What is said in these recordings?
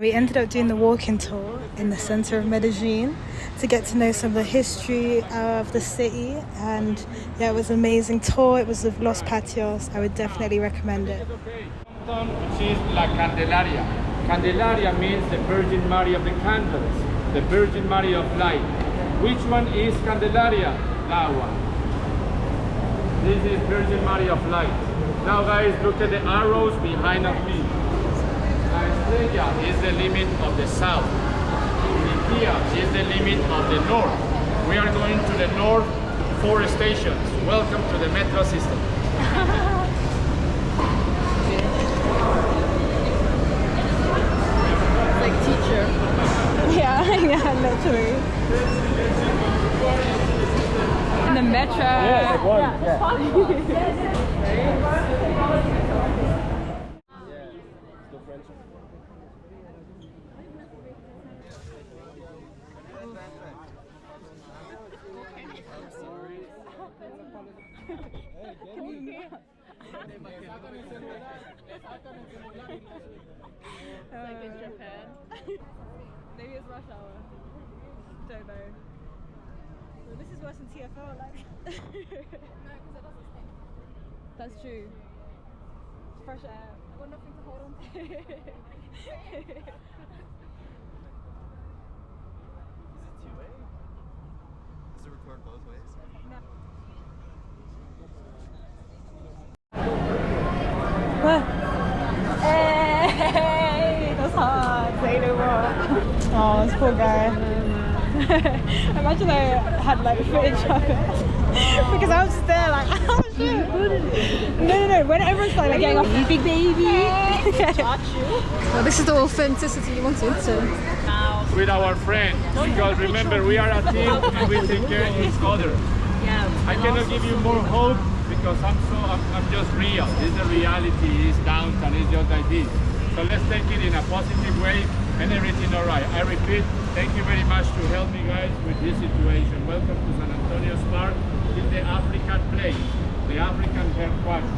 We ended up doing the walking tour in the center of Medellin to get to know some of the history of the city, and yeah, it was an amazing tour. It was with Los Patios. I would definitely recommend it. Which is La Candelaria. Candelaria means the Virgin Mary of the candles, the Virgin Mary of light. Which one is Candelaria? That one. This is Virgin Mary of light. Now guys, look at the arrows behind of me. La Estrella is the limit of the south. Here is the limit of the north. We are going to the north 4 stations. Welcome to the metro system. Like teacher. Yeah, literally. In the metro. Yeah, like one. Like in Japan. Maybe it's rush hour. Don't know. Well, this is worse than TFL, like. No, because it doesn't stink. That's true. It's fresh air. I've got nothing to hold on to. Is it two-way? Does it record both ways? No. What? Hey, that's hard. Say no more. Oh, this poor guy. Imagine I had like footage of it. Because I was just there like, oh shit. No. When everyone's like getting off, you big baby. Well, this is the authenticity you wanted, so. With our friends, because remember we are a team and we take care of each other. Yeah. I cannot give you more hope because I'm just real. This is the reality. It's downtown. It's just like this. So let's take it in a positive way and everything alright. I repeat, thank you very much to help me guys with this situation. Welcome to San Antonio's Park. It's the African place, the African headquarters.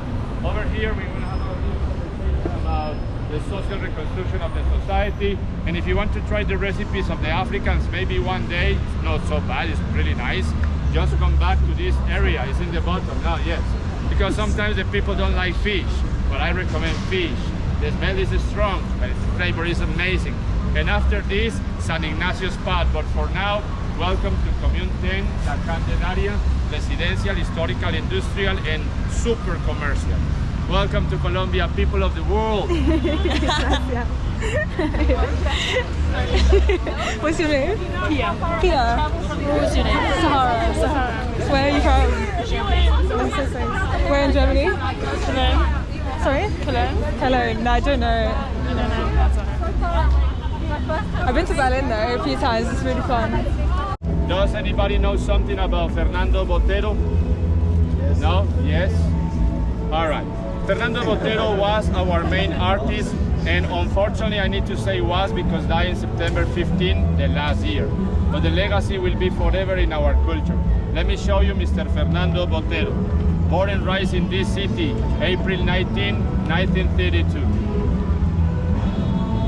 Over here we're going to have a little conversation about the social reconstruction of the society, and if you want to try the recipes of the Africans, maybe one day, it's not so bad, it's really nice, just come back to this area. It's in the bottom now, yes, because sometimes the people don't like fish, but I recommend fish. The smell is strong, but its flavor is amazing. And after this, San Ignacio spot, but for now, welcome to Commune 10, La Candelaria, residential, historical, industrial, and super commercial. Welcome to Colombia, people of the world. What's your name? Pia. Pia. What's your name? Sahara. Where are you from? Where in Germany? Cologne. Sorry? Cologne. Cologne. No, I don't know. You don't know? That's alright. I've been to Berlin though a few times. It's really fun. Does anybody know something about Fernando Botero? Yes. No? Yes? All right. Fernando Botero was our main artist, and unfortunately I need to say was because died in September 15, the last year. But the legacy will be forever in our culture. Let me show you Mr. Fernando Botero. Born and raised in this city, April 19, 1932.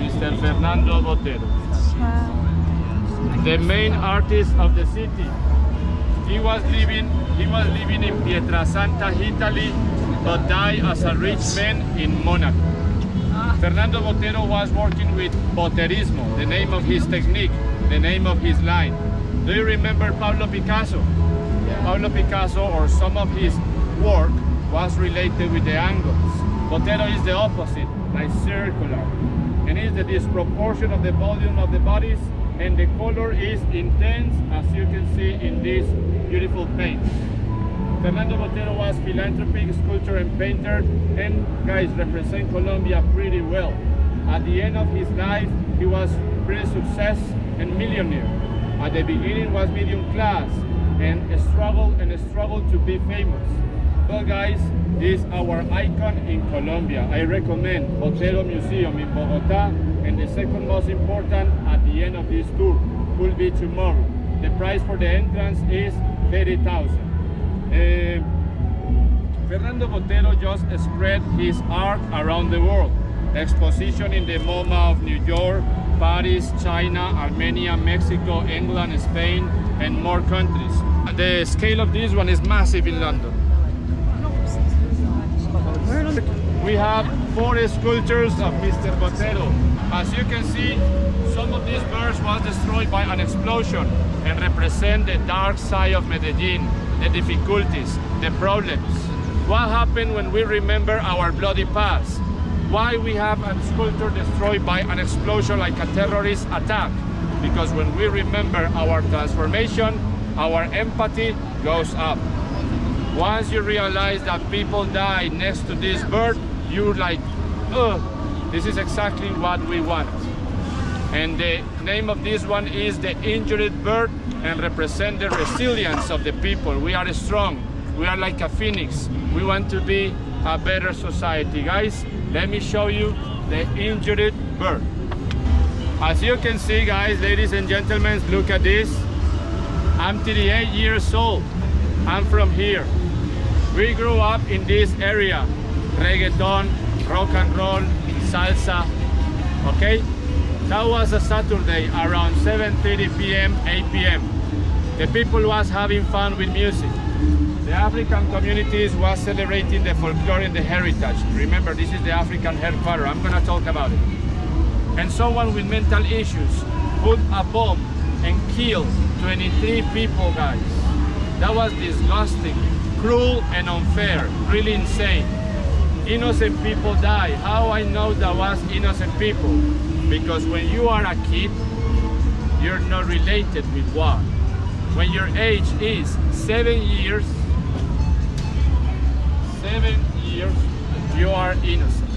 Mr. Fernando Botero. Wow. The main artist of the city. He was living in Pietrasanta, Italy, but died as a rich man in Monaco. Fernando Botero was working with Boterismo, the name of his technique, the name of his line. Do you remember Pablo Picasso? Yeah. Pablo Picasso, or some of his work, was related with the angles. Botero is the opposite, like circular. And it's the disproportion of the volume of the bodies, and the color is intense, as you can see in this beautiful paint. Fernando Botero was philanthropic, sculptor and painter, and guys, represent Colombia pretty well. At the end of his life, he was pretty success and millionaire. At the beginning was medium class and struggled to be famous. Well guys, this is our icon in Colombia. I recommend Botero Museum in Bogota, and the second most important at the end of this tour will be tomorrow. The price for the entrance is 30,000. Fernando Botero just spread his art around the world. Exposition in the MoMA of New York, Paris, China, Armenia, Mexico, England, Spain, and more countries. The scale of this one is massive in London. We have 4 sculptures of Mr. Botero. As you can see, some of these birds was destroyed by an explosion and represent the dark side of Medellin, the difficulties, the problems. What happened when we remember our bloody past? Why we have a sculpture destroyed by an explosion like a terrorist attack? Because when we remember our transformation, our empathy goes up. Once you realize that people die next to this bird, you're like, oh, this is exactly what we want. And the name of this one is the injured bird and represent the resilience of the people. We are strong. We are like a phoenix. We want to be a better society. Guys, let me show you the injured bird. As you can see, guys, ladies and gentlemen, look at this. I'm 38 years old. I'm from here. We grew up in this area. Reggaeton, rock and roll, salsa, okay? That was a Saturday around 7:30 p.m., 8 p.m. The people was having fun with music. The African communities was celebrating the folklore and the heritage. Remember, this is the African headquarters. I'm gonna talk about it. And someone with mental issues put a bomb and killed 23 people, guys. That was disgusting, cruel and unfair, really insane. Innocent people die. How I know that was innocent people? Because when you are a kid, you're not related with war. When your age is 7 years, you are innocent.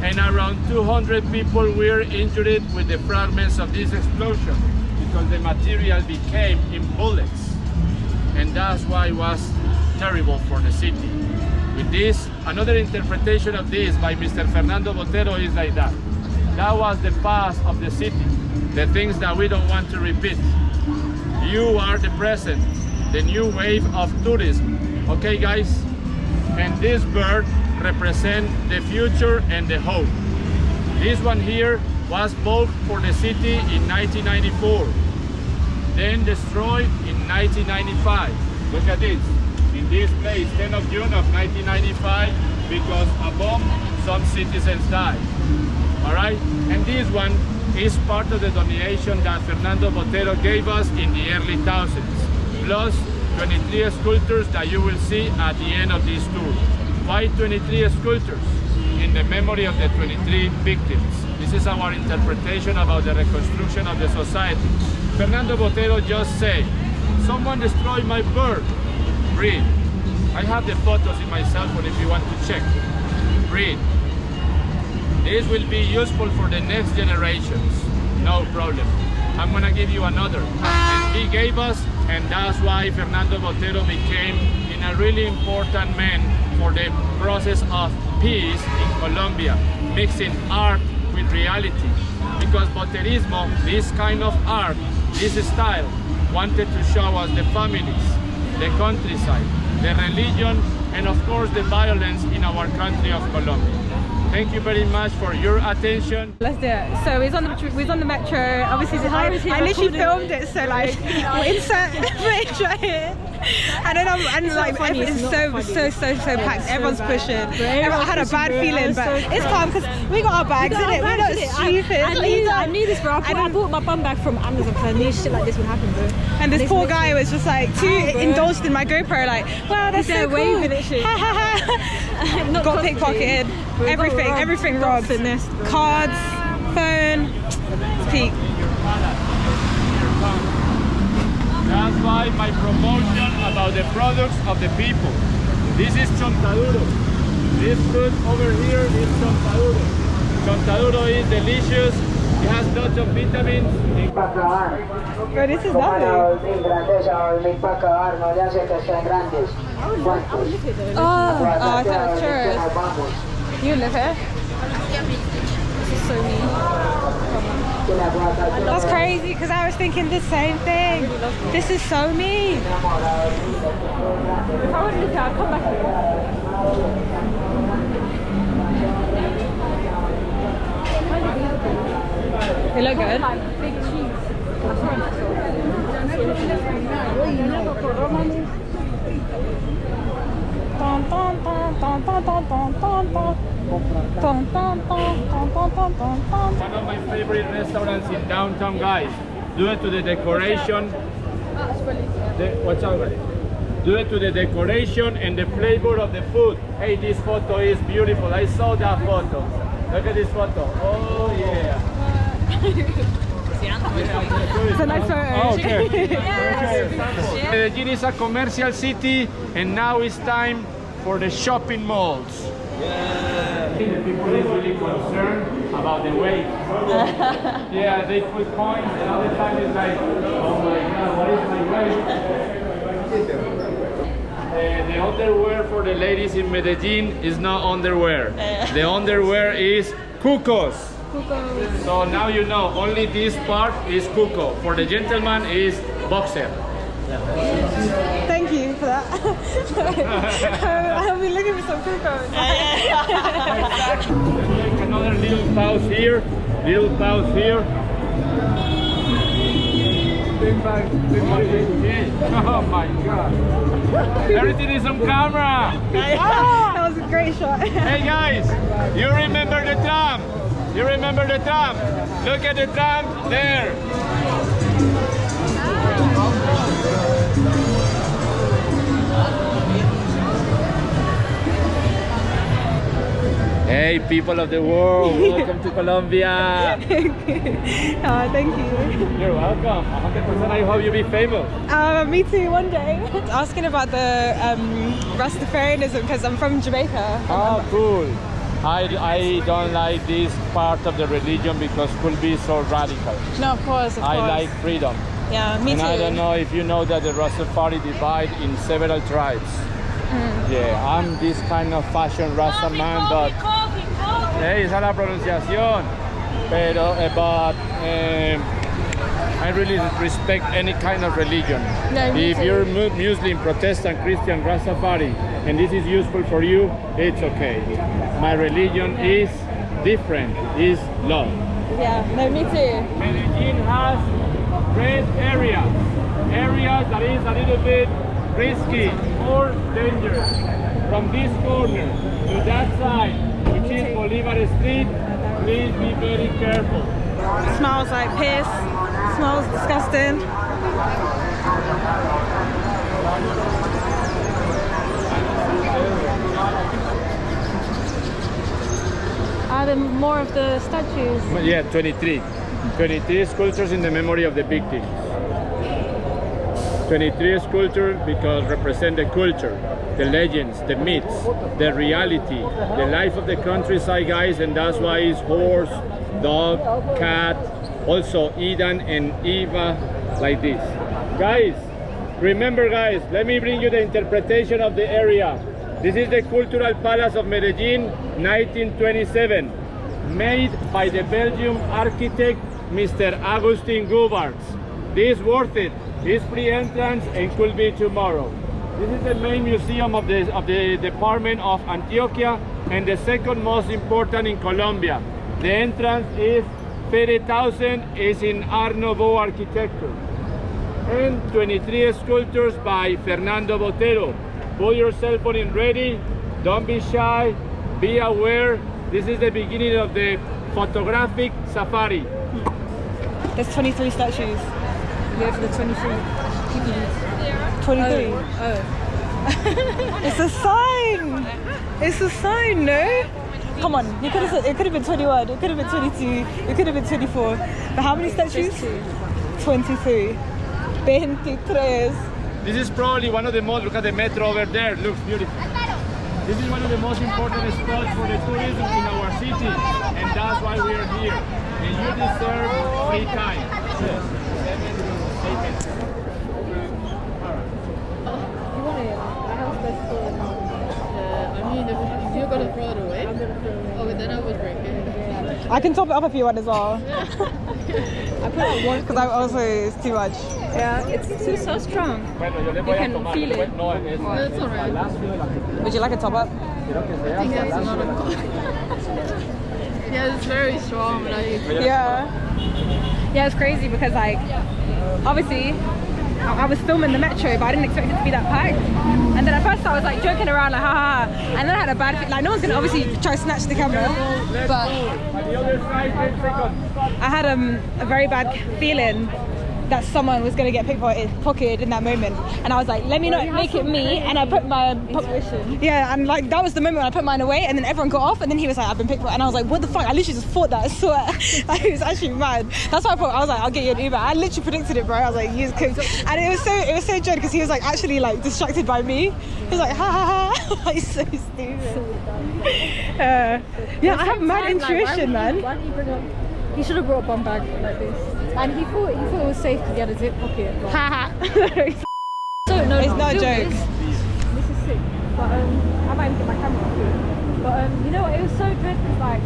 And around 200 people were injured with the fragments of this explosion because the material became in bullets. And that's why it was terrible for the city. With this, another interpretation of this by Mr. Fernando Botero is like that. That was the past of the city, the things that we don't want to repeat. You are the present, the new wave of tourism. Okay, guys? And this bird represents the future and the hope. This one here was bought for the city in 1994, then destroyed in 1995. Look at this. In this place, 10th of June of 1995, because a bomb, some citizens died. All right? And this one is part of the donation that Fernando Botero gave us in the early thousands, plus 23 sculptures that you will see at the end of this tour. Why 23 sculptures? In the memory of the 23 victims. This is our interpretation about the reconstruction of the society. Fernando Botero just said, someone destroyed my bird. Read. I have the photos in my cell phone if you want to check. Read. This will be useful for the next generations. No problem. I'm gonna give you another. And he gave us, and that's why Fernando Botero became a really important man for the process of peace in Colombia, mixing art with reality. Because Boterismo, this kind of art, this style, wanted to show us the families, the countryside, the religion, and of course the violence in our country of Colombia. Thank you very much for your attention. Let's do it. So we was on the metro. Obviously, I literally filmed it. So like, we'll insert footage right here. And then it's so packed. Everyone's pushing. Everyone had a bad feeling, but it's calm because we got our bags in it. We're not stupid. I knew this, bro. I bought my bum bag from Amazon because I knew shit like this would happen, bro. And this poor guy was just like too indulged in my GoPro, like, wow, that's so cool. Waving at shit. Got pickpocketed. Everything robbed. Cards, phone, peak. That's why my promotion about the products of the people. This is chontaduro. This fruit over here is chontaduro. Chontaduro is delicious. It has lots of vitamins. Bro, this is lovely. Oh, I thought churros. You live here? This is so mean. That's crazy because I was thinking the same thing. This is so mean. If I would live here, I'd come back here. They look good. One of my favorite restaurants in downtown, guys. Due to the decoration, watch out, guys. Due to the decoration and the flavor of the food. Hey, this photo is beautiful. I saw that photo. Look at this photo. Oh yeah. It's a nice photo. Oh, okay. Medellin is a commercial city, and now it's time for the shopping malls. Yeah. The people is really concerned about the weight. Yeah, they put coins, and all the time it's like, oh my God, what is my weight? The underwear for the ladies in Medellin is not underwear. The underwear is cucos. So now you know, only this part is cuco. For the gentleman is boxer. Thank you for that. I'll be looking for some cuckoos. Another little pause here. Little pause here. Oh my God. Everything is on camera. That was a great shot. Hey guys, you remember the tram? You remember the tram? Look at the tram there. Hey people of the world, welcome to Colombia. Thank you. You're welcome. 100% I hope you be famous. Me too, one day. Asking about the Rastafarianism because I'm from Jamaica. Oh, cool. I don't like this part of the religion because it could be so radical. No, of course. I like freedom. Yeah, me and too. I don't know if you know that the Rastafari divide in several tribes. Yeah, I'm this kind of fashion Rasta man, but hey, esa es la pronunciación. Pero, but I really respect any kind of religion. No, me if too. you're Muslim, Protestant, Christian, Rastafari, and this is useful for you, it's okay. My religion is different, is love. Yeah, no, me too. Medellin has red areas that is a little bit risky or dangerous. From this corner to that side, which is Bolivar Street, please be very careful. Smells like piss. Smells disgusting. More of the statues. Yeah, 23. 23 sculptures in the memory of the victims. 23 sculptures because represent the culture, the legends, the myths, the reality, the life of the countryside, guys, and that's why it's horse, dog, cat, also Eden and Eva, like this. Guys, remember guys, let me bring you the interpretation of the area. This is the Cultural Palace of Medellin, 1927, made by the Belgian architect Mr. Agustin Gubarts. This is worth it. It's free entrance and could be tomorrow. This is the main museum of the Department of Antioquia and the second most important in Colombia. The entrance is 30,000, is in Art Nouveau architecture. And 23 sculptures by Fernando Botero. Put your cell phone in ready, don't be shy, be aware. This is the beginning of the photographic safari. There's 23 statues. Yeah, for the 23 people. 23. Oh. It's a sign. It's a sign, no? Come on, you could have said it could have been 21, it could have been 22, it could have been 24. But how many statues? 23. 23. This is probably one of the most, look at the metro over there, looks beautiful. This is one of the most important spots for the tourism in our city, and that's why we are here. And you deserve free time. Yes. I mean, if you're gonna throw it away, okay, then I would break it. I can top it up if you want as well. I put out one Because I also, it's too much. Yeah, it's so strong. You can feel it. That's alright. Would you like a top up? I think that's a lot of Yeah, it's very strong, but Yeah. Yeah, it's crazy because like, obviously, I was filming the metro, but I didn't expect it to be that packed. And then at first I was like joking around, like ha ha, and then I had a bad feeling. Like no one's gonna obviously try to snatch the camera, but I had a very bad feeling that someone was gonna get pickpocketed in that moment, and I was like, let me not make it me, and I put my yeah, and like that was the moment when I put mine away, and then everyone got off, and then he was like, I've been pickpocketed, and I was like, what the fuck? I literally just thought that, I swear. Like, it was actually mad. That's why I was like, I'll get you an Uber. I literally predicted it, bro. I was like, you could, and it was so dread because he was like actually like distracted by me. He was like, ha ha ha. Like, so stupid. Yeah, I have mad intuition, man. Why didn't you bring up? He should have brought a bomb bag like this. And he thought it was safe because he had a zip pocket. Ha ha. So no, It's not a joke. This is sick. But I might even get my camera off. But you know what? It was so good because like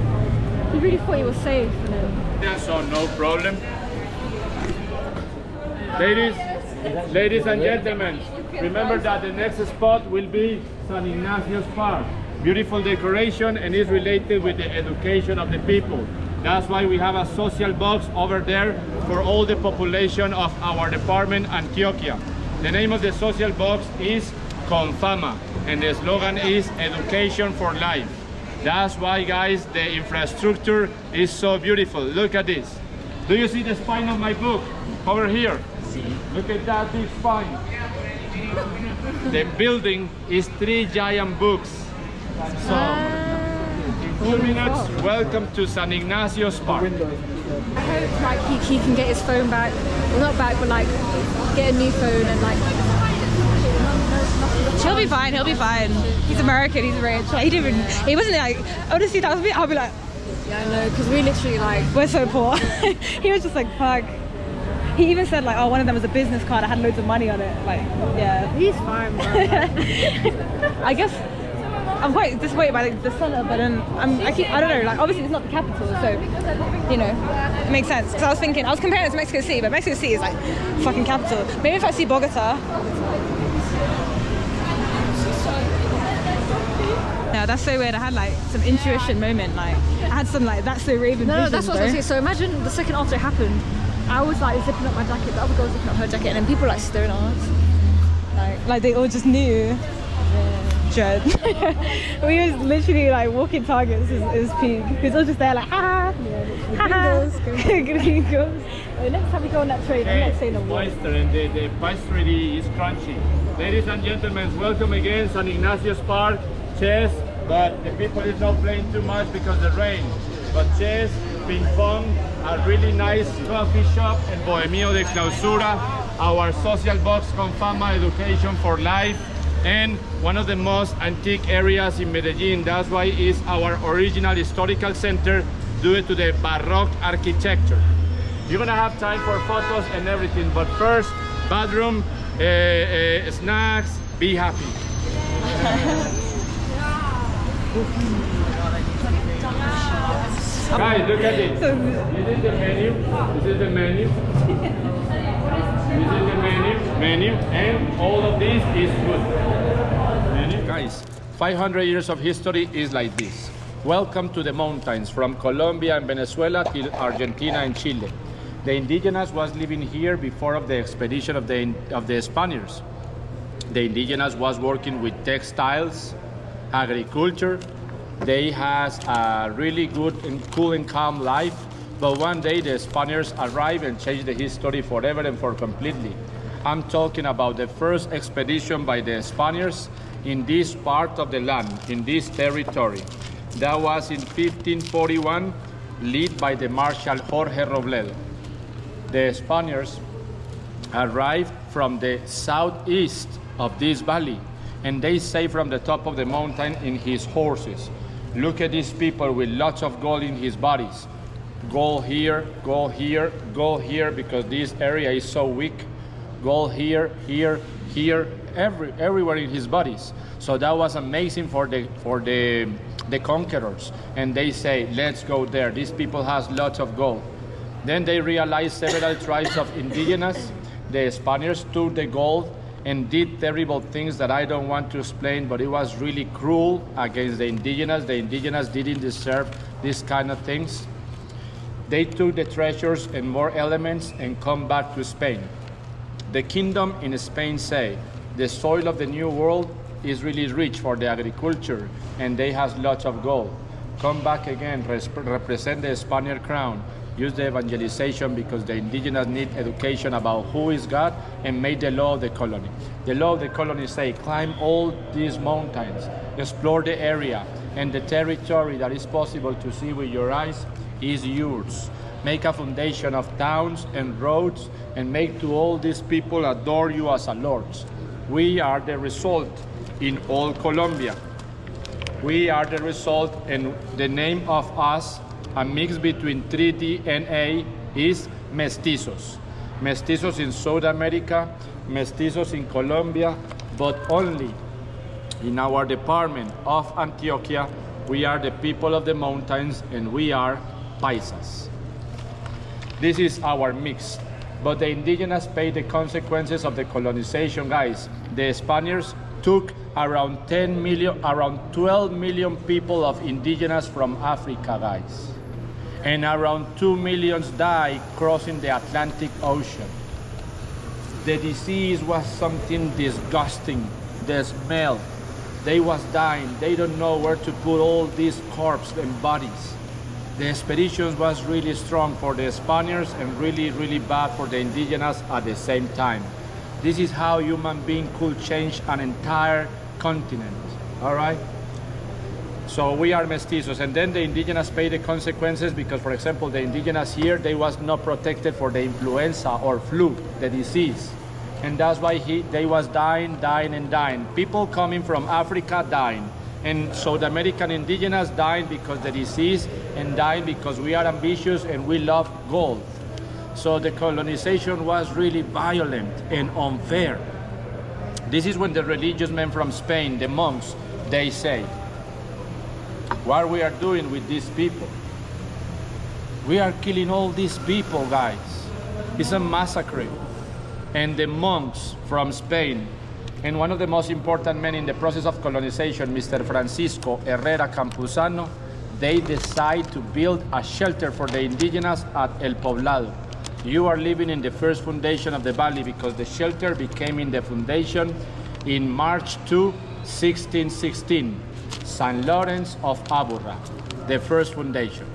he really thought he was safe. And then Yeah, so no problem. Ladies and gentlemen, remember that the next spot will be San Ignacio's Park. Beautiful decoration and is related with the education of the people. That's why we have a social box over there for all the population of our department, Antioquia. The name of the social box is Confama, and the slogan is Education for Life. That's why, guys, the infrastructure is so beautiful. Look at this. Do you see the spine of my book over here? Look at that big spine. The building is 3 giant books. So, in 2 minutes, welcome to San Ignacio's Park. I hope like he can get his phone back. Well, not back, but like get a new phone and like. He'll be fine. He'll be fine. He's American. He's rich. Like, he wasn't like, honestly, that was me. I'll be like, Yeah, I know, because we literally like. we're so poor. He was just like, fuck. He even said like, oh, one of them was a business card. I had loads of money on it. Like, yeah. He's fine, bro. I guess I'm quite disappointed by like, the center, but then I don't know. Like, obviously it's not the capital, so you know, it makes sense. Because I was comparing it to Mexico City, but Mexico City is like fucking capital. Maybe if I see Bogota. Yeah, that's so weird. I had like some intuition moment. Like I had some like that's so Raven. No, visions, that's what I was bro. saying. So imagine the second after it happened, I was like zipping up my jacket, the other girl was zipping up her jacket, and then people like staring at us. Like they all just knew. Dread. We was literally like walking targets is peak. He was all just there like ha ha. Gringos. Next time we go on that train, I'm not saying no more. Oyster, and the pastry is crunchy. Ladies and gentlemen, welcome again, San Ignacio's Park. Chess, but the people is not playing too much because of the rain. But chess, ping pong, a really nice coffee shop, and Bohemio de Clausura, our social box Confama Education for Life, and one of the most antique areas in Medellin. That's why it's our original historical center due to the Baroque architecture. You're gonna have time for photos and everything, but first, bathroom, snacks, be happy. Guys, look at this. This is the menu. This is the menu. This is the menu, and all of this is good. Menu. Guys, 500 years of history is like this. Welcome to the mountains from Colombia and Venezuela till Argentina and Chile. The indigenous was living here before of the expedition of the Spaniards. The indigenous was working with textiles, agriculture. They has a really good and cool and calm life, but one day the Spaniards arrived and changed the history forever and for completely. I'm talking about the first expedition by the Spaniards in this part of the land, in this territory. That was in 1541, led by the Marshal Jorge Robledo. The Spaniards arrived from the southeast of this valley, and they say from the top of the mountain in his horses. Look at these people with lots of gold in his bodies. Gold here, gold here, gold here, because this area is so weak. Gold here, here, here, everywhere in his bodies. So that was amazing for the conquerors. And they say, let's go there. These people has lots of gold. Then they realized several tribes of indigenous. The Spaniards took the gold and did terrible things that I don't want to explain, but it was really cruel against the indigenous. The indigenous didn't deserve these kind of things. They took the treasures and more elements and come back to Spain. The kingdom in Spain say, the soil of the new world is really rich for the agriculture and they has lots of gold. Come back again, represent the Spaniard crown, use the evangelization because the indigenous need education about who is God and make the law of the colony. The law of the colony say, climb all these mountains, explore the area and the territory that is possible to see with your eyes is yours. Make a foundation of towns and roads and make to all these people adore you as a Lord. We are the result in all Colombia. We are the result, and the name of us, a mix between 3DNA, is mestizos. Mestizos in South America, mestizos in Colombia, but only in our department of Antioquia, we are the people of the mountains and we are paisas. This is our mix. But the indigenous paid the consequences of the colonization, guys. The Spaniards took around 12 million people of indigenous from Africa, guys. And around 2 million died crossing the Atlantic Ocean. The disease was something disgusting. The smell, they was dying. They don't know where to put all these corpses and bodies. The expedition was really strong for the Spaniards and really, really bad for the indigenous at the same time. This is how human being could change an entire continent, all right? So we are mestizos, and then the indigenous pay the consequences because, for example, the indigenous here, they was not protected for the influenza or flu, the disease. And that's why they was dying. People coming from Africa dying. And South American indigenous dying because the disease and dying because we are ambitious and we love gold. So the colonization was really violent and unfair. This is when the religious men from Spain, the monks, they say, what we are doing with these people? We are killing all these people, guys. It's a massacre. And the monks from Spain, and one of the most important men in the process of colonization, Mr. Francisco Herrera Campuzano, they decide to build a shelter for the indigenous at El Poblado. You are living in the first foundation of the valley because the shelter became in the foundation in March 2, 1616, San Lawrence of Aburra, the first foundation.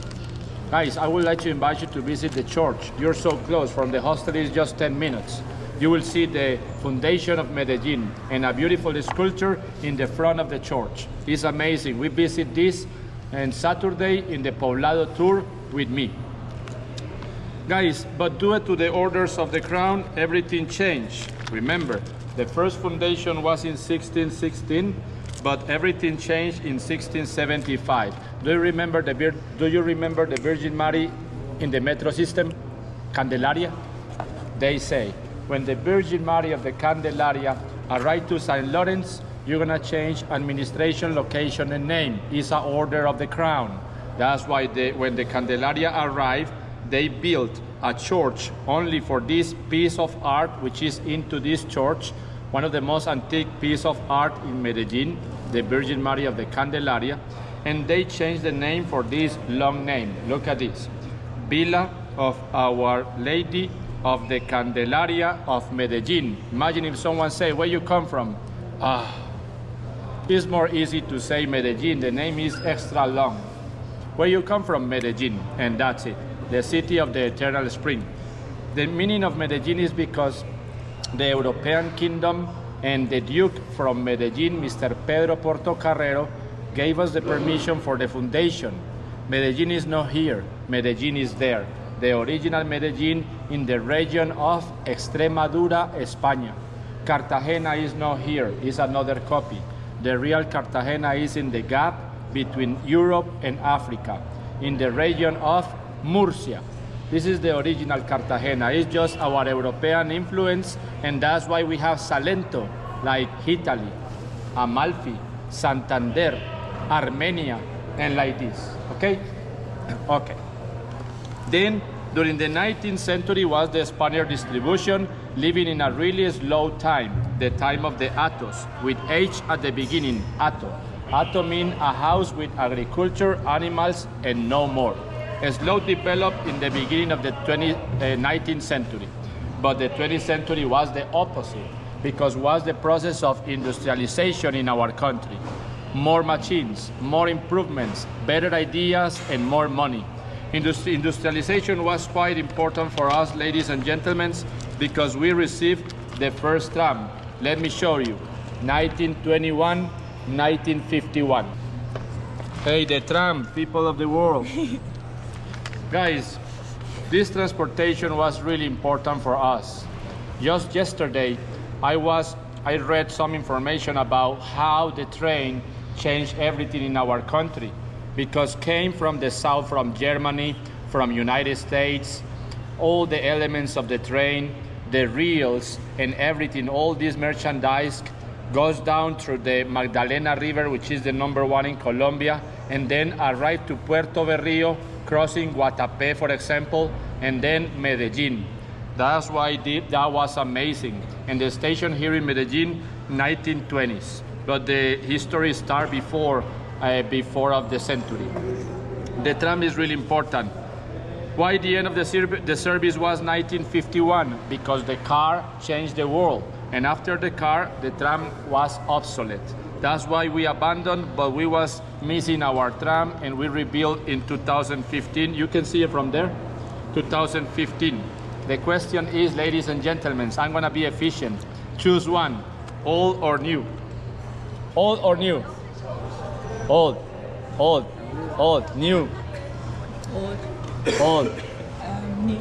Guys, I would like to invite you to visit the church. You're so close, from the hostel is just 10 minutes. You will see the foundation of Medellin and a beautiful sculpture in the front of the church. It's amazing. We visit this on Saturday in the Poblado tour with me. Guys, but due to the orders of the crown, everything changed. Remember, the first foundation was in 1616, but everything changed in 1675. Do you remember the Virgin Mary in the metro system, Candelaria? They say, when the Virgin Mary of the Candelaria arrived to St. Lawrence, you're gonna change administration, location, and name. It's an order of the crown. That's why when the Candelaria arrived, they built a church only for this piece of art, which is into this church, one of the most antique pieces of art in Medellin, the Virgin Mary of the Candelaria, and they changed the name for this long name. Look at this, Villa of Our Lady of the Candelaria of Medellin. Imagine if someone say, where you come from? It's more easy to say Medellin. The name is extra long. Where you come from? Medellin, and that's it. The city of the eternal spring. The meaning of Medellin is because the European kingdom and the Duke from Medellin, Mr. Pedro Portocarrero, gave us the permission for the foundation. Medellin is not here, Medellin is there. The original Medellin in the region of Extremadura, España. Cartagena is not here, it's another copy. The real Cartagena is in the gap between Europe and Africa, in the region of Murcia. This is the original Cartagena. It's just our European influence, and that's why we have Salento, like Italy, Amalfi, Santander, Armenia, and like this, okay? Okay. Then, during the 19th century was the Spaniard distribution, living in a really slow time, the time of the Atos, with H at the beginning, Ato. Ato means a house with agriculture, animals, and no more. slowly developed in the beginning of the 19th century. But the 20th century was the opposite, because it was the process of industrialization in our country. More machines, more improvements, better ideas, and more money. Industrialization was quite important for us, ladies and gentlemen, because we received the first tram. Let me show you. 1921, 1951. Hey, the tram, people of the world. Guys, this transportation was really important for us. Just yesterday, I read some information about how the train changed everything in our country, because came from the south, from Germany, from United States, all the elements of the train, the reels and everything, all this merchandise goes down through the Magdalena River, which is the #1 in Colombia, and then arrive to Puerto Berrío, crossing Guatapé, for example, and then Medellin. That's why that was amazing. And the station here in Medellin, 1920s. But the history starts before of the century. The tram is really important. Why the end of the service was 1951? Because the car changed the world. And after the car, the tram was obsolete. That's why we abandoned, but we was missing our tram, and we rebuilt in 2015. You can see it from there, 2015. The question is, ladies and gentlemen, I'm gonna be efficient. Choose one, old or new. Old or new? Old, old, old, new. Old. New.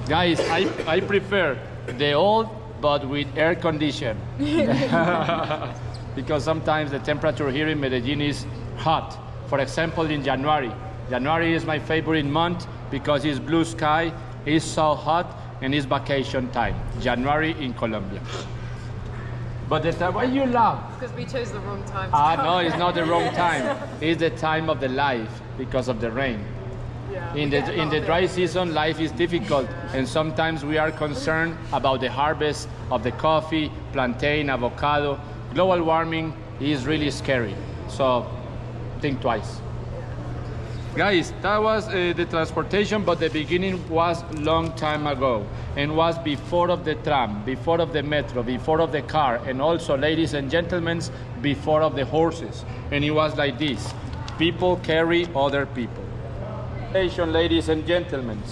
Guys, I prefer the old, but with air condition. Because sometimes the temperature here in Medellin is hot. For example, in January. January is my favorite month because it's blue sky, it's so hot, and it's vacation time. January in Colombia. But the time, why you laugh? Because we chose the wrong time. No, it's not the wrong time. It's the time of the life because of the rain. Yeah. In the dry season, life is difficult, and sometimes we are concerned about the harvest of the coffee, plantain, avocado. Global warming is really scary, so think twice. Guys, that was the transportation, but the beginning was long time ago, and was before of the tram, before of the metro, before of the car, and also, ladies and gentlemen, before of the horses. And it was like this: people carry other people. Ladies and gentlemen,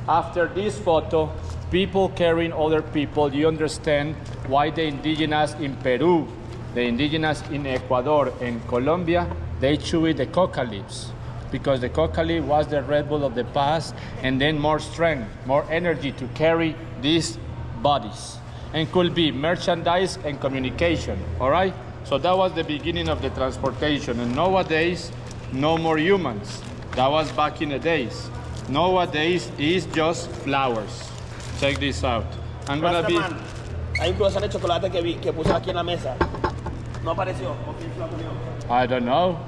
after this photo, people carrying other people, you understand why the indigenous in Peru, the indigenous in Ecuador and Colombia, they chew the coca leaves. Because the coca leaf was the Red Bull of the past, and then more strength, more energy to carry these bodies. And could be merchandise and communication, all right? So that was the beginning of the transportation. And nowadays, no more humans. That was back in the days. Nowadays, it's just flowers. Check this out. I'm gonna be... Hay un croissant de chocolate que puse aquí en la mesa. No apareció. ¿O quién se lo comió? I don't know.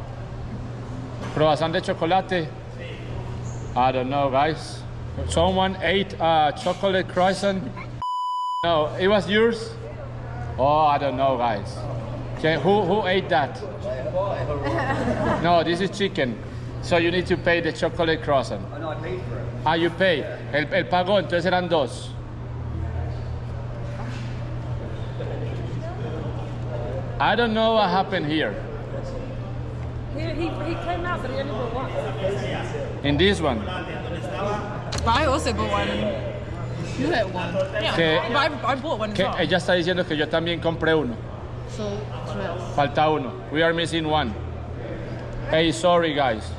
Croissant de chocolate? I don't know, guys. Someone ate a chocolate croissant? No, it was yours? Oh, I don't know, guys. Okay, who ate that? No, this is chicken. So you need to pay the chocolate croissant. Oh, no, I paid for it. Ah, you pay. El pagó, entonces eran dos. I don't know what happened here. He came out, but he only bought one. In this one. But I also bought one. You had one. Yeah, Que- but I bought one as Que well. ella está diciendo que yo también compré uno. So 12. Falta uno. We are missing one. Hey, sorry, guys.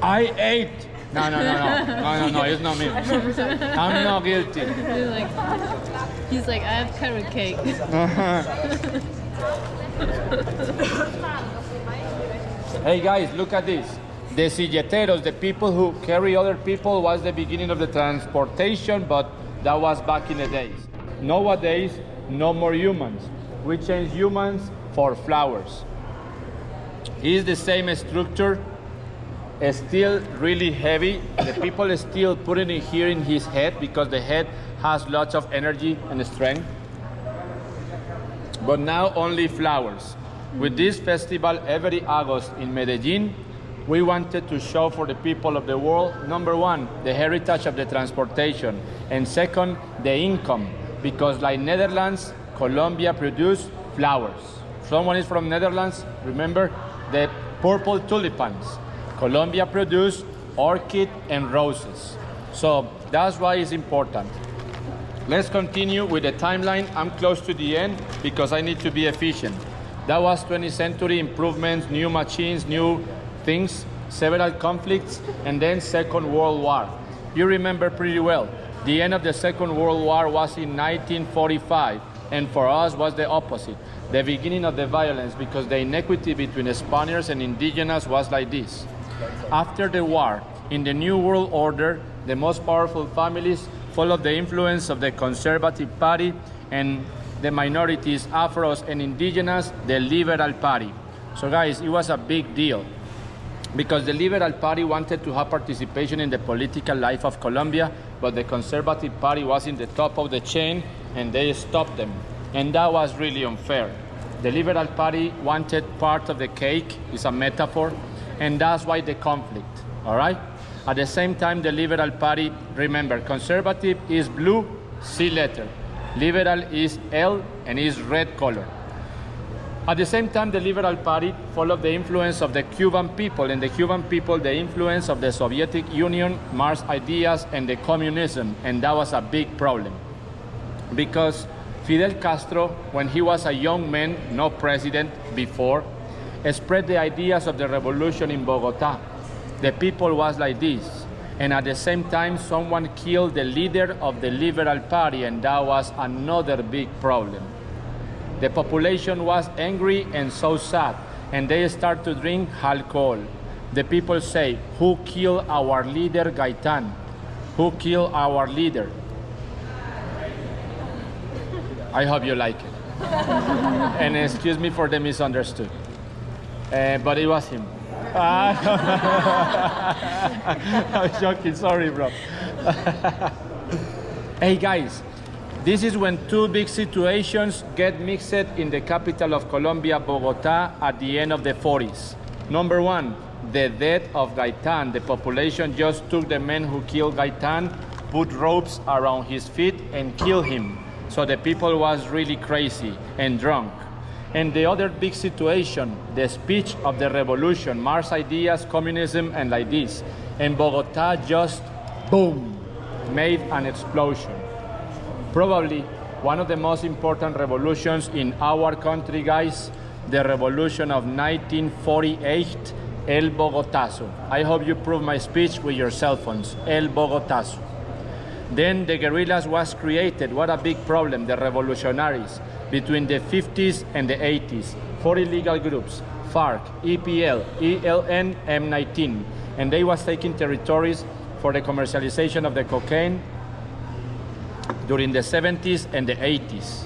I ate. No, it's not me. I'm not guilty. He's like, I have carrot cake. Hey guys, look at this. The silleteros, the people who carry other people, was the beginning of the transportation, but that was back in the days. Nowadays, no more humans. We change humans for flowers. It's the same structure, still really heavy. The people still putting it here in his head because the head has lots of energy and strength. But now only flowers. With this festival every August in Medellin, We wanted to show for the people of the world, number one, the heritage of the transportation, and second, the income, because like Netherlands, Colombia produced flowers. Someone is from Netherlands, remember the purple tulipans. Colombia produced orchid and roses. So that's why it's important. Let's continue with the timeline. I'm close to the end because I need to be efficient. That was 20th century improvements, new machines, new things, several conflicts, and then Second World War. You remember pretty well. The end of the Second World War was in 1945, and for us was the opposite. The beginning of the violence, because the inequity between Spaniards and indigenous was like this. After the war, in the New World Order, the most powerful families followed the influence of the Conservative Party, and the minorities, Afros and indigenous, the Liberal Party. So guys, it was a big deal, because the Liberal Party wanted to have participation in the political life of Colombia, but the Conservative Party was in the top of the chain and they stopped them. And that was really unfair. The Liberal Party wanted part of the cake, it's a metaphor, and that's why the conflict, all right? At the same time, the Liberal Party, remember, Conservative is blue, C letter. Liberal is L and is red color. At the same time, the Liberal Party followed the influence of the Cuban people, and the Cuban people, the influence of the Soviet Union, Marx ideas, and the communism, and that was a big problem. Because Fidel Castro, when he was a young man, no president before, spread the ideas of the revolution in Bogota. The people was like this. And at the same time, someone killed the leader of the Liberal Party, and that was another big problem. The population was angry and so sad, and they start to drink alcohol. The people say, who killed our leader, Gaitan? Who killed our leader? I hope you like it. And excuse me for the misunderstood. But it was him. I'm joking, sorry, bro. Hey guys, this is when two big situations get mixed in the capital of Colombia, Bogota, at the end of the 40s. Number one, the death of Gaitan. The population just took the man who killed Gaitan, put ropes around his feet, and killed him. So the people was really crazy and drunk. And the other big situation, the speech of the revolution, Marx ideas, communism, and like this. And Bogota just, boom, made an explosion. Probably one of the most important revolutions in our country, guys, the revolution of 1948, El Bogotazo. I hope you prove my speech with your cell phones, El Bogotazo. Then the guerrillas was created. What a big problem, the revolutionaries. Between the 50s and the 80s, 4 illegal groups, FARC, EPL, ELN, M19, and they was taking territories for the commercialization of the cocaine during the 70s and the 80s.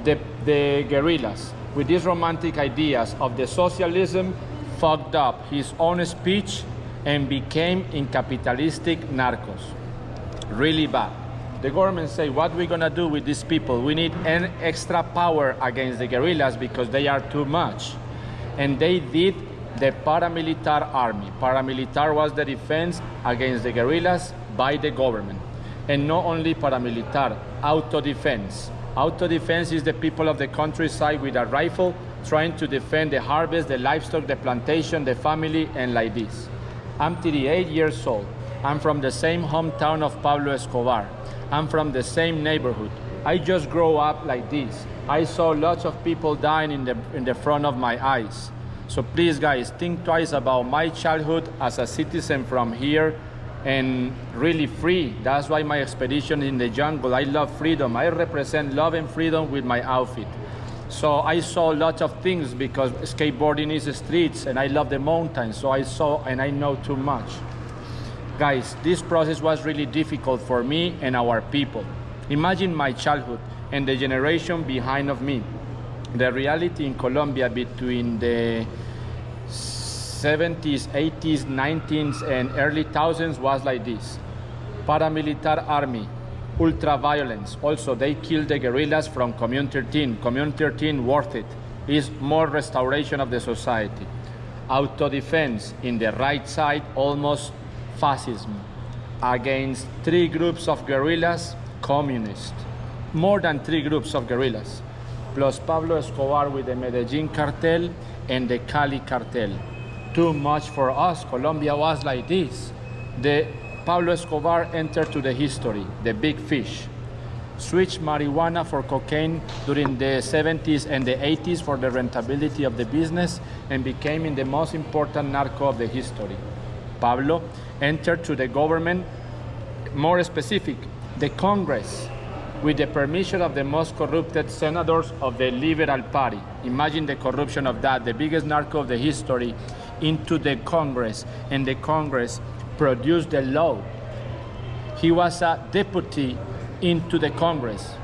The guerrillas, with these romantic ideas of the socialism, fucked up his own speech and became in capitalistic narcos. Really bad. The government say, what are we gonna do with these people? We need an extra power against the guerrillas because they are too much. And they did the paramilitary army. Paramilitary was the defense against the guerrillas by the government. And not only paramilitary, auto-defense. Auto-defense is the people of the countryside with a rifle trying to defend the harvest, the livestock, the plantation, the family, and like this. I'm 38 years old. I'm from the same hometown of Pablo Escobar. I'm from the same neighborhood. I just grew up like this. I saw lots of people dying in the front of my eyes. So please guys, think twice about my childhood as a citizen from here and really free. That's why my expedition in the jungle, I love freedom. I represent love and freedom with my outfit. So I saw lots of things because skateboarding is streets and I love the mountains. So I saw and I know too much. Guys, this process was really difficult for me and our people. Imagine my childhood and the generation behind of me. The reality in Colombia between the 70s, 80s, 90s, and early 2000s was like this. Paramilitary army, ultra violence. Also, they killed the guerrillas from Commune 13. Commune 13, worth it. Is more restoration of the society. Autodefense in the right side, almost fascism. Against 3 groups of guerrillas, communist. More than 3 groups of guerrillas. Plus Pablo Escobar with the Medellin cartel and the Cali cartel. Too much for us. Colombia was like this. The Pablo Escobar entered to the history, the big fish. Switched marijuana for cocaine during the 70s and the 80s for the rentability of the business and became in the most important narco of the history. Pablo entered to the government, more specific, the Congress, with the permission of the most corrupted senators of the Liberal Party. Imagine the corruption of that, the biggest narco of the history, into the Congress, and the Congress produced the law. He was a deputy into the Congress,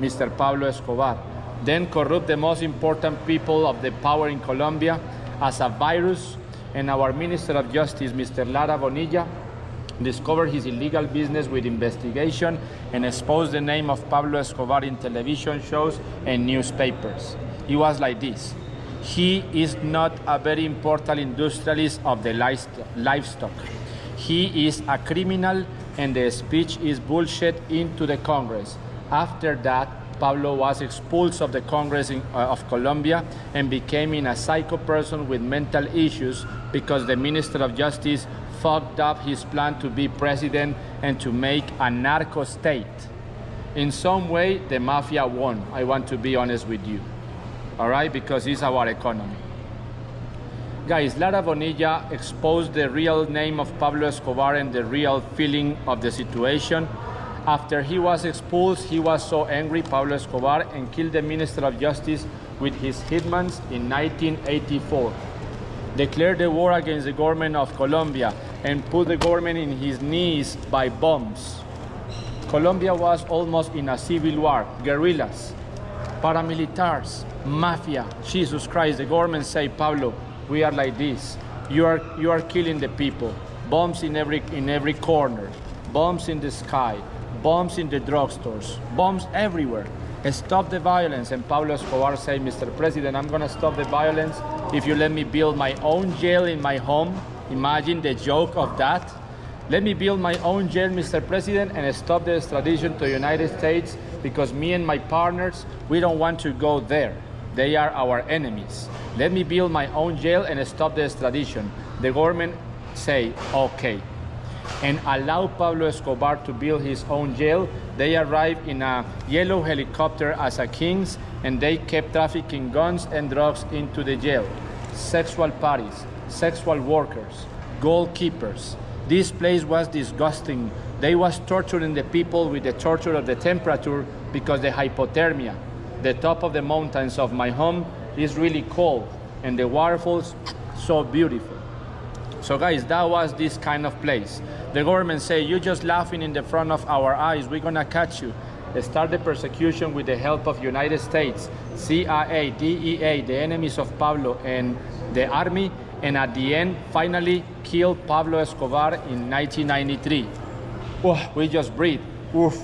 Mr. Pablo Escobar. Then corrupt the most important people of the power in Colombia as a virus, and our Minister of Justice, Mr. Lara Bonilla, discovered his illegal business with investigation and exposed the name of Pablo Escobar in television shows and newspapers. He was like this. He is not a very important industrialist of the livestock. He is a criminal, and the speech is bullshit into the Congress. After that, Pablo was expelled of the Congress of Colombia and became a psycho person with mental issues because the Minister of Justice fucked up his plan to be president and to make a narco state. In some way, the mafia won. I want to be honest with you. All right, because it's our economy. Guys, Lara Bonilla exposed the real name of Pablo Escobar and the real feeling of the situation. After he was expelled, he was so angry, Pablo Escobar, and killed the Minister of Justice with his hitmans in 1984. Declared the war against the government of Colombia and put the government in his knees by bombs. Colombia was almost in a civil war. Guerrillas, paramilitaries, mafia. Jesus Christ, the government say, Pablo, we are like this. You are killing the people. Bombs in every corner. Bombs in the sky. Bombs in the drugstores. Bombs everywhere. Stop the violence. And Pablo Escobar say, Mr. President, I'm gonna stop the violence if you let me build my own jail in my home. Imagine the joke of that. Let me build my own jail, Mr. President, and stop the extradition to the United States because me and my partners, we don't want to go there. They are our enemies. Let me build my own jail and stop the extradition. The government say, okay. And allow Pablo Escobar to build his own jail. They arrived in a yellow helicopter as a kings, and they kept trafficking guns and drugs into the jail. Sexual parties, sexual workers, goalkeepers. This place was disgusting. They was torturing the people with the torture of the temperature because the hypothermia. The top of the mountains of my home is really cold, and the waterfalls so beautiful. So guys, that was this kind of place. The government say, you're just laughing in the front of our eyes, we're gonna catch you. They start the persecution with the help of United States, CIA, DEA, the enemies of Pablo, and the army, and at the end, finally killed Pablo Escobar in 1993. We just breathe. Oof.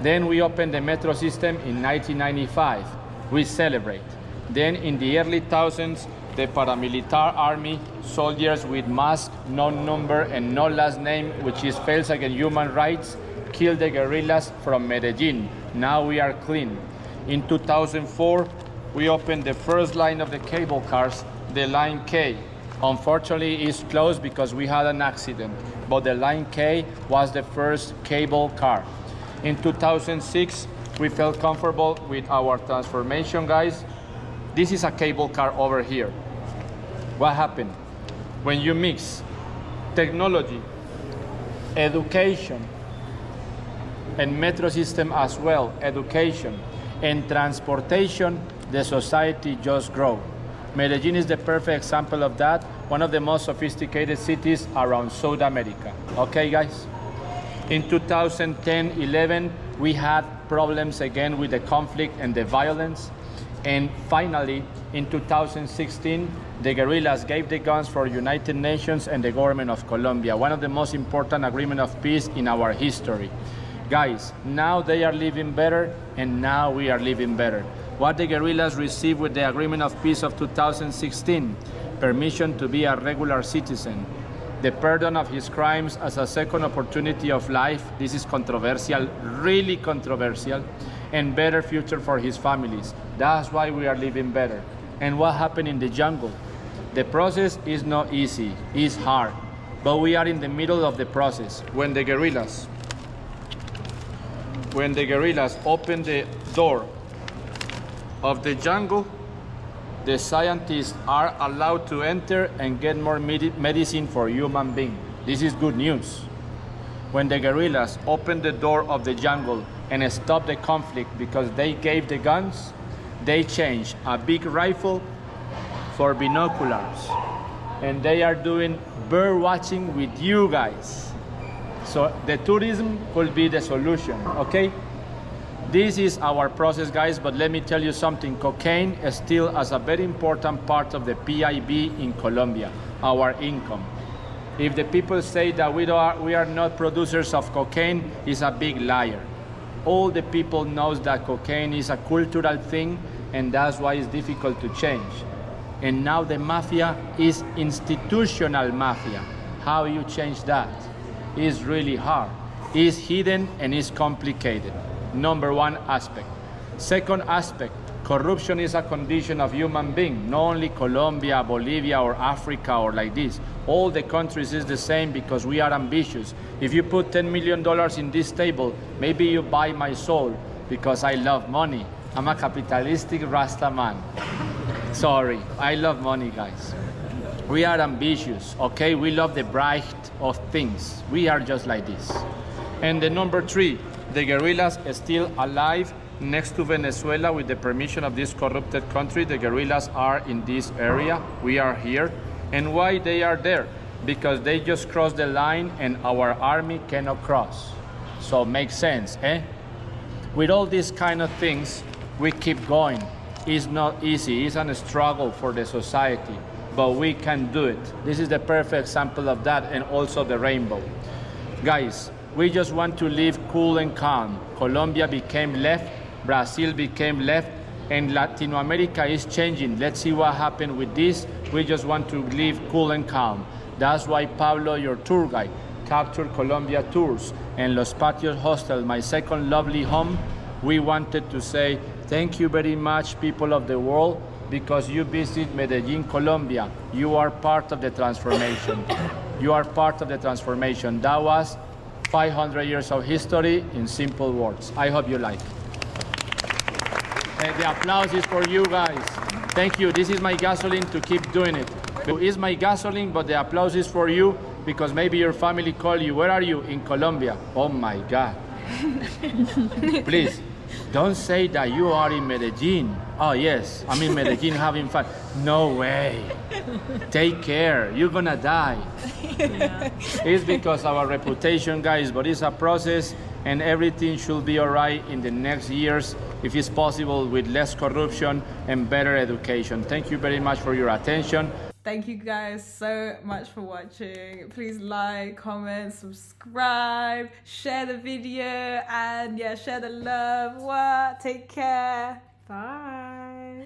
Then we opened the metro system in 1995. We celebrate. Then in the early thousands, the paramilitary army, soldiers with mask, no number, and no last name, which is fails against human rights, killed the guerrillas from Medellin. Now we are clean. In 2004, we opened the first line of the cable cars, the Line K. Unfortunately, it's closed because we had an accident, but the Line K was the first cable car. In 2006, we felt comfortable with our transformation, guys. This is a cable car over here. What happened? When you mix technology, education, and metro system as well, education, and transportation, the society just grows. Medellin is the perfect example of that, one of the most sophisticated cities around South America. Okay, guys? In 2010-11, we had problems again with the conflict and the violence. And finally, in 2016, the guerrillas gave the guns for United Nations and the government of Colombia, one of the most important agreements of peace in our history. Guys, now they are living better, and now we are living better. What the guerrillas received with the agreement of peace of 2016? permission to be a regular citizen, the pardon of his crimes as a second opportunity of life. This is controversial, really controversial, and better future for his families. That's why we are living better. And what happened in the jungle? The process is not easy, it's hard, but we are in the middle of the process. When the guerrillas open the door of the jungle, the scientists are allowed to enter and get more medicine for human beings. This is good news. When the guerrillas opened the door of the jungle and stopped the conflict because they gave the guns, they changed a big rifle for binoculars. And they are doing bird watching with you guys. So the tourism could be the solution, okay? This is our process, guys, but let me tell you something. Cocaine is still as a very important part of the PIB in Colombia, our income. If the people say that we are not producers of cocaine, it's a big liar. All the people knows that cocaine is a cultural thing, and that's why it's difficult to change. And now the mafia is institutional mafia. How you change that? It's really hard. It's hidden and it's complicated. Number one aspect. Second aspect, corruption is a condition of human being. Not only Colombia, Bolivia, or Africa, or like this. All the countries is the same because we are ambitious. If you put $10 million in this table, maybe you buy my soul because I love money. I'm a capitalistic Rasta man. Sorry, I love money, guys. We are ambitious, okay? We love the bright of things. We are just like this. And the number three, the guerrillas are still alive next to Venezuela with the permission of this corrupted country. The guerrillas are in this area. We are here. And why they are there? Because they just crossed the line and our army cannot cross. So it makes sense, eh? With all these kind of things, we keep going. It's not easy. It's a struggle for the society, but we can do it. This is the perfect example of that, and also the rainbow. Guys, we just want to live cool and calm. Colombia became left, Brazil became left, and Latin America is changing. Let's see what happened with this. We just want to live cool and calm. That's why Pablo, your tour guide, captured Colombia Tours and Los Patios Hostel, my second lovely home. We wanted to say thank you very much, people of the world, because you visit Medellin, Colombia. You are part of the transformation. You are part of the transformation. That was 500 years of history in simple words. I hope you like. And the applause is for you guys. Thank you. This is my gasoline to keep doing it. It's my gasoline, but the applause is for you because maybe your family call you. Where are you? In Colombia. Oh my God. Please, don't say that you are in Medellin. Oh yes, I'm in Medellin having fun. No way. Take care. You're gonna die. Yeah. It's because of our reputation, guys, but it's a process and everything should be all right in the next years, if it's possible, with less corruption and better education. Thank you very much for your attention. Thank you guys so much for watching. Please like, comment, subscribe, share the video, and yeah, share the love. What? Take care. Bye.